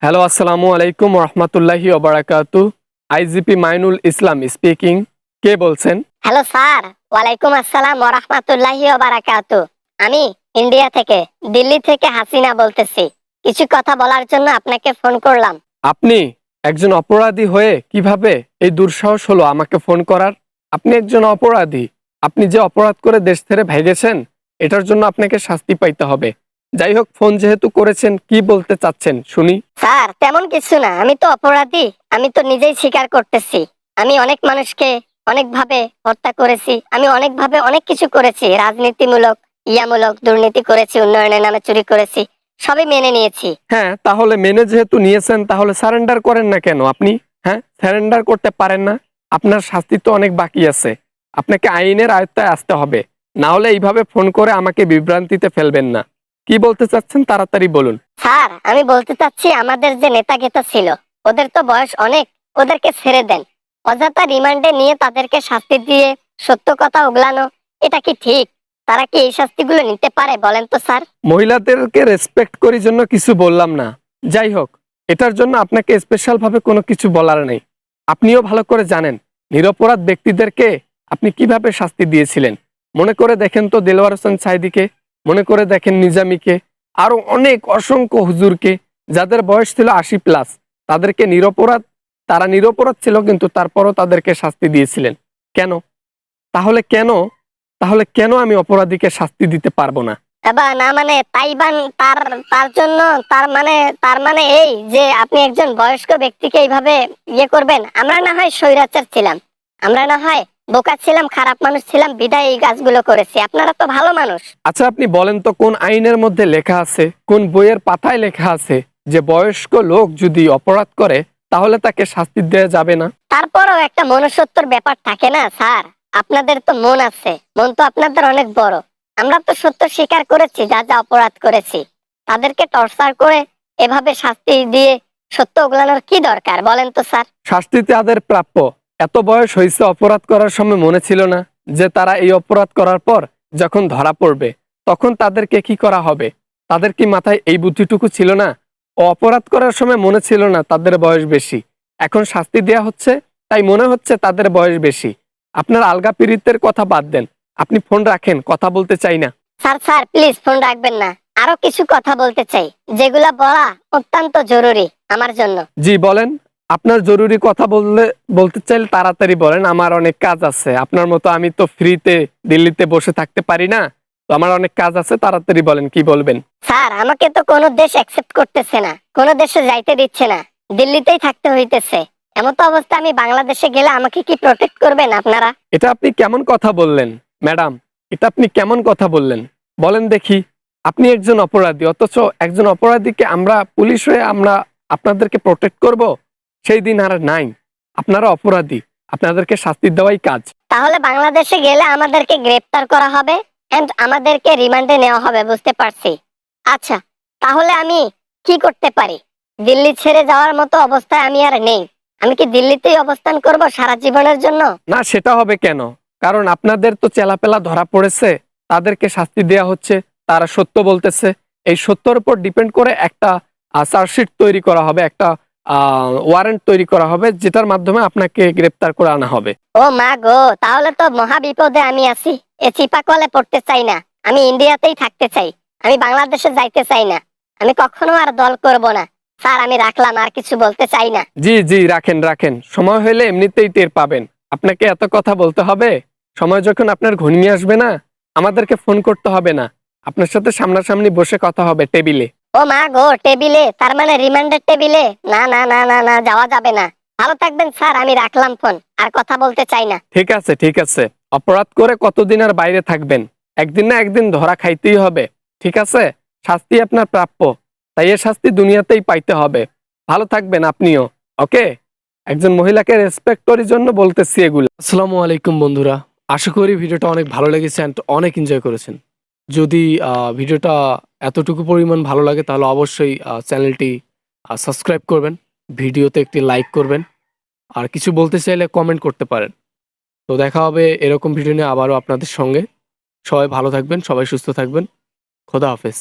Hello, আসসালামু আলাইকুম রহমতুল্লাহি ওবারাকাতু। আইজিপি মাইনুল ইসলাম স্পিকিং। কে বলছেন? হ্যালো স্যার, ওয়ালাইকুম আসসালাম ওয়া রাহমাতুল্লাহি ওয়া বারাকাতু। আমি ইন্ডিয়া থেকে, দিল্লি থেকে হাসিনা বলতেছি। কিছু কথা বলার জন্য আপনাকে ফোন করলাম। আপনি একজন অপরাধী হয়ে কিভাবে এই দুঃসাহস হলো আমাকে ফোন করার? আপনি একজন অপরাধী। আপনি যে অপরাধ করে দেশ ছেড়ে ভেগেছেন, এটার জন্য আপনাকে শাস্তি পাইতে হবে। যাই হোক, ফোন যেহেতু করেছেন, কি বলতে চাচ্ছেন শুনি। স্যার, তেমন কিছু না। আমি তো অপরাধী, আমি তো নিজেই স্বীকার করতেছি। আমি অনেক মানুষকে অনেকভাবে হত্যা করেছি, আমি অনেকভাবে অনেক কিছু করেছি, রাজনীতিমূলক ইয়ামূলক দুর্নীতি করেছি, উন্নয়নের নামে চুরি করেছি, সবই মেনে নিয়েছি। হ্যাঁ, তাহলে মেনে যেহেতু নিয়েছেন, তাহলে সারেন্ডার করেন না কেন আপনি? হ্যাঁ, সারেন্ডার করতে পারেন না? আপনার শাস্তি তো অনেক বাকি আছে। আপনাকে আইনের আয়ত্তায় আসতে হবে। না হলে এইভাবে ফোন করে আমাকে বিভ্রান্তিতে ফেলবেন না। কি বলতে চাচ্ছেন তাড়াতাড়ি বলুন। স্যার, আমি বলতে চাচ্ছি, আমাদের যে নেতা গেতা ছিল, ওদের তো বয়স অনেক, ওদেরকে ছেড়ে দেন। অযথা রিমান্ডে নিয়ে তাদেরকে শাস্তি দিয়ে সত্য কথা উগলানো, এটা কি ঠিক? তারা কি এই শাস্তিগুলো নিতে পারে বলেন তো স্যার? মহিলাদেরকে রেসপেক্ট করি জন্য কিছু বললাম না। যাই হোক, এটার জন্য আপনাকে স্পেশাল ভাবে কোনো কিছু বলার নেই। আপনিও ভালো করে জানেন নিরপরাধ ব্যক্তিদেরকে আপনি কিভাবে শাস্তি দিয়েছিলেন। মনে করে দেখেন তো দেলোয়ার হোসেন সাইদিকে, মনে করে দেখেন নিজামীকে, আরো অনেক অসংখ্য হুজুরকে, যাদের বয়স ছিল 80+। তাদেরকে নিরপরাধ, তারা নিরপরাধ ছিল, কিন্তু তারপরও তাদেরকে শাস্তি দিয়েছিলেন। কেন? তাহলে কেন তাহলে কেন আমি অপরাধীকে শাস্তি দিতে পারবো না? এবার না মানে তাইবান তার তার জন্য, তার মানে এই যে আপনি একজন বয়স্ক ব্যক্তিকে এইভাবে ইয়ে করবেন? আমরা না হয় স্বৈরাচার ছিলাম, আমরা না হয় বোকা ছিলাম, খারাপ মানুষ ছিলাম, বিদায় এই কাজগুলো করেছি। আপনারা তো ভালো মানুষ। আচ্ছা, আপনি বলেন তো কোন আইনের মধ্যে লেখা আছে, কোন বইয়ের পাতায় লেখা আছে যে বয়স্ক লোক যদি অপরাধ করে তাহলে তাকে শাস্তি দেওয়া যাবে না? তারপরও একটা মনুষ্যত্বর ব্যাপার থাকে না স্যার? আপনাদের তো মন আছে, মন তো আপনাদের অনেক বড়। আমরা তো সত্য স্বীকার করেছি, যা যা অপরাধ করেছি। তাদেরকে টর্চার করে এভাবে শাস্তি দিয়ে সত্য ওগলানোর কি দরকার বলেন তো স্যার? শাস্তি তাদের প্রাপ্য। এত বয়স হয়েছে, অপরাধ করার সময় মনে ছিল না যে তারা এই অপরাধ করার পর যখন ধরা পড়বে তখন তাদেরকে কি করা হবে? তাদের কি মাথায় এই বুদ্ধিটুকু ছিল না? ও অপরাধ করার সময় মনে ছিল না তাদের বয়স বেশি, এখন শাস্তি দেয়া হচ্ছে তাই মনে হচ্ছে তাদের বয়স বেশি। আপনার আলগা পীড়িতের কথা বাদ দেন, আপনি ফোন রাখেন, কথা বলতে চাই না। স্যার স্যার প্লিজ ফোন রাখবেন না। আরো কিছু কথা বলতে চাই, যেগুলা বলা অত্যন্ত জরুরি আমার জন্য। জি বলেন, আপনার জরুরি কথা বলতে চাইলে তাড়াতাড়ি বলেন, আমার অনেক কাজ আছে। আপনার মতো আমি তো ফ্রিতে দিল্লিতে বসে থাকতে পারি না, তো আমার অনেক কাজ আছে। তাড়াতাড়ি বলেন, কি বলবেন? স্যার, আমাকে তো কোনো দেশ অ্যাকসেপ্ট করতেছে না, কোনো দেশে যাইতে দিচ্ছে না, দিল্লিতেই থাকতে হইতেছে। এমন তো অবস্থা, আমি বাংলাদেশে গেলে আমাকে কি প্রোটেক্ট করবেন আপনারা? এটা আপনি কেমন কথা বললেন ম্যাডাম? এটা আপনি কেমন কথা বললেন বলেন দেখি? আপনি একজন অপরাধী, অথচ একজন অপরাধীকে আমরা পুলিশ হয়ে আমরা আপনাদেরকে প্রোটেক্ট করব? সেই দিন আর নাই। আপনারা অপরাধী, আপনাদেরকে শাস্তি দেওয়াই কাজ। তাহলে বাংলাদেশে গেলে আমাদেরকে গ্রেফতার করা হবে এন্ড আমাদেরকে রিমান্ডে নেওয়া হবে, বুঝতে পারছি। আচ্ছা, তাহলে আমি কি করতে পারি? দিল্লি ছেড়ে যাওয়ার মতো অবস্থায় আমি আর নেই। আমি কি দিল্লিতেই অবস্থান করব সারা জীবনের জন্য? না, সেটা হবে কেন? কারণ আপনাদের তো চেলাপেলা ধরা পড়েছে, তাদেরকে শাস্তি দেয়া হচ্ছে, তারা সত্য বলতেছে। এই সত্যর উপর ডিপেন্ড করে একটা চার্জশিট তৈরি করা হবে, একটা ওয়ারেন্ট তৈরি করা হবে, যেটার মাধ্যমে আপনাকে গ্রেপ্তার করে আনা হবে। ও মা গো, তাহলে তো মহা বিপদে আমি আছি। এ চিপা কলে পড়তে চাই না। আমি ইন্ডিয়াতেই থাকতে চাই, আমি বাংলাদেশে যাইতে চাই না। আমি কখনো আর দল করব না। স্যার, আমি রাখলাম, আর কিছু বলতে চাই না। জি জি, রাখেন রাখেন, সময় হলে এমনিতেই টের পাবেন। আপনাকে এত কথা বলতে হবে? সময় যখন আপনার ঘনিয়ে আসবে না, আমাদেরকে ফোন করতে হবে না, আপনার সাথে সামনাসামনি বসে কথা হবে টেবিলে। ও মা গো, টেবিলে? তার মানে রিমান্ডের টেবিলে? না না না না না, যাওয়া যাবে না। ভালো থাকবেন স্যার, আমি রাখলাম ফোন, আর কথা বলতে চাই না। ঠিক আছে ঠিক আছে, অপরাধ করে কতদিন আর বাইরে থাকবেন? একদিন না একদিন ধরা খাইতেই হবে। ঠিক আছে, শাস্তি আপনার প্রাপ্য, তাই এর শাস্তি দুনিয়াতেই পাইতে হবে। ভালো থাকবেন আপনিও। ওকে, একজন মহিলাকে রেসপেক্ট করার জন্য বলতেছি এগুলো। আসসালামু আলাইকুম বন্ধুরা, আশা করি ভিডিওটা অনেক ভালো লেগেছে এন্ড অনেক এনজয় করেছেন। যদি ভিডিওটা এতটুকু পরিমাণ ভালো লাগে তাহলে অবশ্যই চ্যানেলটি সাবস্ক্রাইব করবেন, ভিডিওতে একটি লাইক করবেন, আর কিছু বলতে চাইলে কমেন্ট করতে পারেন। তো দেখা হবে এরকম ভিডিও নিয়ে আবারও আপনাদের সঙ্গে। সবাই ভালো থাকবেন, সবাই সুস্থ থাকবেন। খোদা হাফেজ।